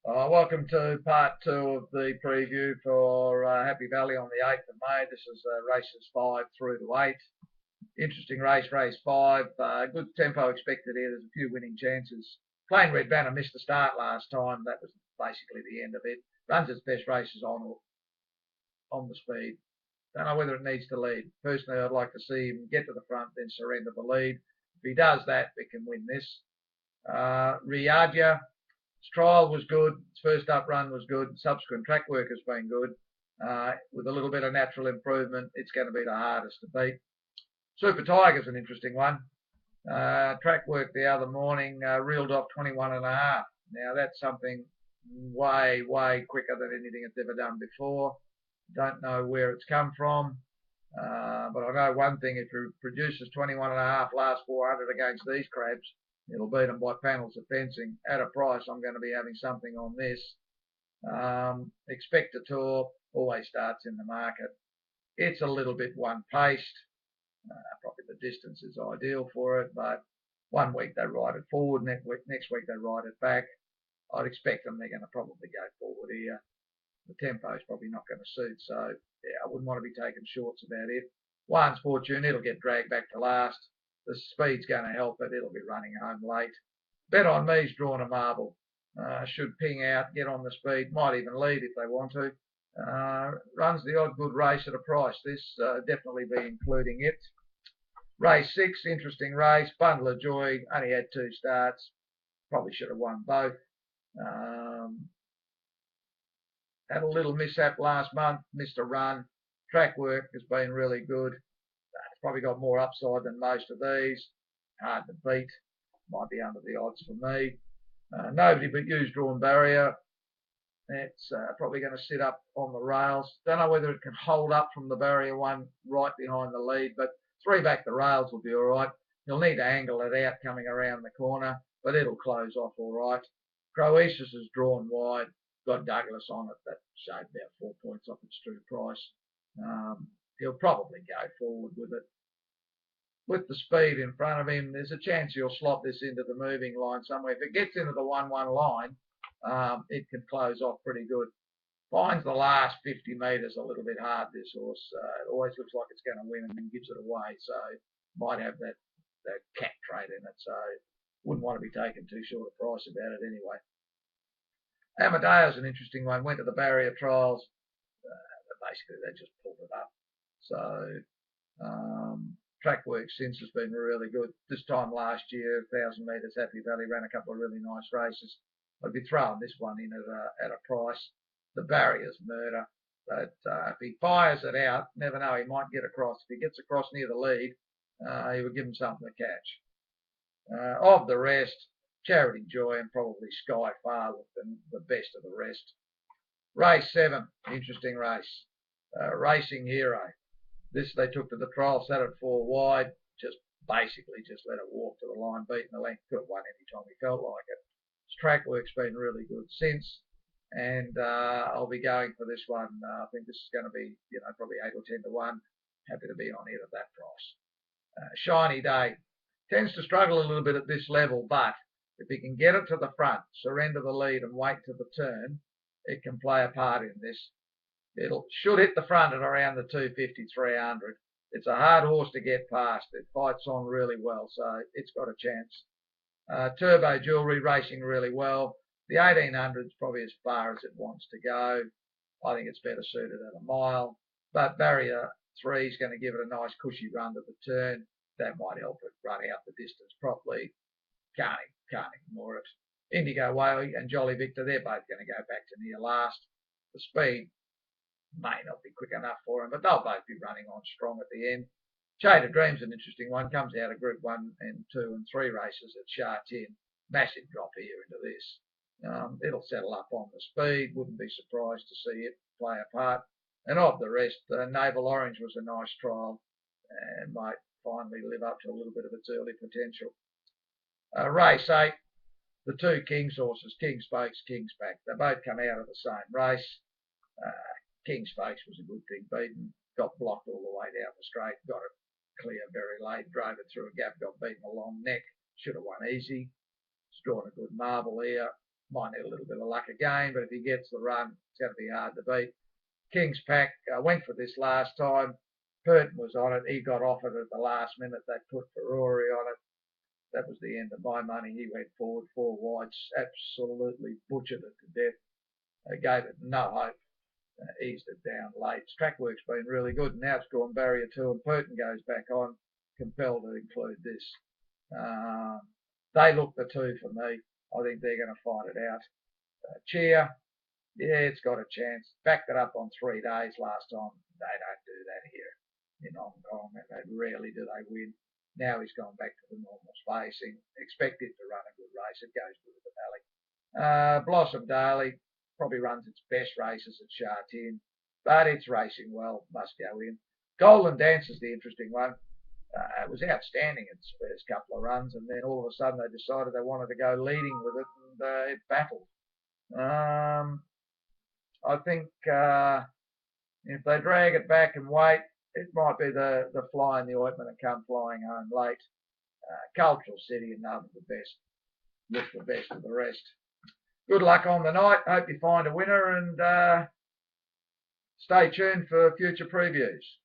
Welcome to part two of the preview for Happy Valley on the 8th of May. This is races 5 through to 8. Interesting race, race 5. Good tempo expected here. There's a few winning chances. Plain Red Banner missed the start last time. That was basically the end of it. Runs its best races on the speed. Don't know whether it needs to lead. Personally, I'd like to see him get to the front, then surrender the lead. If he does that, we can win this. Riadia, its trial was good. Its first up run was good. Subsequent track work has been good. With a little bit of natural improvement, it's going to be the hardest to beat. Super Tiger's an interesting one. Track work the other morning reeled off 21.5. Now that's something way, way quicker than anything it's ever done before. Don't know where it's come from. But I know one thing, if it produces 21.5 last 400 against these crabs, it'll beat them by panels of fencing. At a price, I'm going to be having something on this. Expectator always starts in the market. It's a little bit one-paced. Probably the distance is ideal for it, but one week they ride it forward, next week they ride it back. I'd expect they're going to probably go forward here. The tempo is probably not going to suit, so yeah, I wouldn't want to be taking shorts about it. One's Fortune, it'll get dragged back to last. The speed's going to help it. It'll be running home late. Bet on Me's drawn a marble. Should ping out, get on the speed, might even lead if they want to. Runs the odd good race at a price. This definitely be including it. Race 6, interesting race. Bundle of Joy, only had 2 starts. Probably should have won both. Had a little mishap last month, missed a run. Track work has been really good. It's probably got more upside than most of these. Hard to beat. Might be under the odds for me. Nobody but You's drawn barrier. It's probably going to sit up on the rails. Don't know whether it can hold up from the barrier one right behind the lead, but 3 back the rails will be all right. You'll need to angle it out coming around the corner, but it'll close off all right. Croesus is drawn wide. Got Douglas on it. That shaved about 4 points off its true price. He'll probably go forward with it. With the speed in front of him, there's a chance he'll slot this into the moving line somewhere. If it gets into the 1-1 line, it can close off pretty good. Finds the last 50 metres a little bit hard, this horse. It always looks like it's going to win and then gives it away. So might have that cat trait in it. So wouldn't want to be taking too short a price about it anyway. Amadeo's an interesting one. Went to the barrier trials. Basically, they just pulled it up. So track work since has been really good. This time last year, 1,000 metres, Happy Valley ran a couple of really nice races. I'd be throwing this one in at a price. The barrier's murder. But if he fires it out, never know, he might get across. If he gets across near the lead, he would give him something to catch. Of the rest, Charity Joy and probably Sky Far look the best of the rest. Race 7, interesting race. Racing Hero. This they took to the trial, sat at 4 wide, just basically just let it walk to the line, beating the length, could have won any time he felt like it. His track work's been really good since, and I'll be going for this one. I think this is going to be, probably 8 or 10 to 1. Happy to be on it at that price. Shiny Day tends to struggle a little bit at this level, but if he can get it to the front, surrender the lead and wait to the turn, it can play a part in this. It should hit the front at around the 250, 300. It's a hard horse to get past. It fights on really well, so it's got a chance. Turbo Jewelry racing really well. The 1800 is probably as far as it wants to go. I think it's better suited at a mile, but barrier 3 is going to give it a nice cushy run to the turn. That might help it run out the distance properly. Can't ignore it. Indigo Whaley and Jolly Victor, they're both going to go back to near last. The speed may not be quick enough for them, but they'll both be running on strong at the end. Shade of Dream's an interesting one. Comes out of Group 1 and 2 and 3 races at Sha Tin. Massive drop here into this. It'll settle up on the speed. Wouldn't be surprised to see it play a part. And of the rest, Naval Orange was a nice trial and might finally live up to a little bit of its early potential. Race 8, the 2 King's horses, King's Spokes, King's Back. They both come out of the same race. King's Spokes was a good thing beaten. Got blocked all the way down the straight. Got it clear very late. Drove it through a gap. Got beaten a long neck. Should have won easy. It's drawn a good marble here. Might need a little bit of luck again, but if he gets the run, it's going to be hard to beat. King's Pack went for this last time. Purton was on it. He got off it at the last minute. They put Ferrari on it. That was the end of my money. He went forward, 4 wides, absolutely butchered it to death. Gave it no hope. Eased it down late. Track work's been really good. Now it's gone barrier 2 and Purton goes back on, compelled to include this. They look the 2 for me. I think they're going to fight it out. Cheer, yeah, it's got a chance. Backed it up on 3 days last time. They don't do that here in Hong Kong, and they rarely do they win. Now he's gone back to the normal spacing. Expect it to run a good race. It goes good at the Valley. Blossom Daly probably runs its best races at Sha Tin, but it's racing well. Must go in. Golden Dance is the interesting one. It was outstanding in its first couple of runs, and then all of a sudden they decided they wanted to go leading with it, and it battled. I think if they drag it back and wait, it might be the fly in the ointment and come flying home late. Cultural City and none of the best. Look the best of the rest. Good luck on the night. Hope you find a winner, and stay tuned for future previews.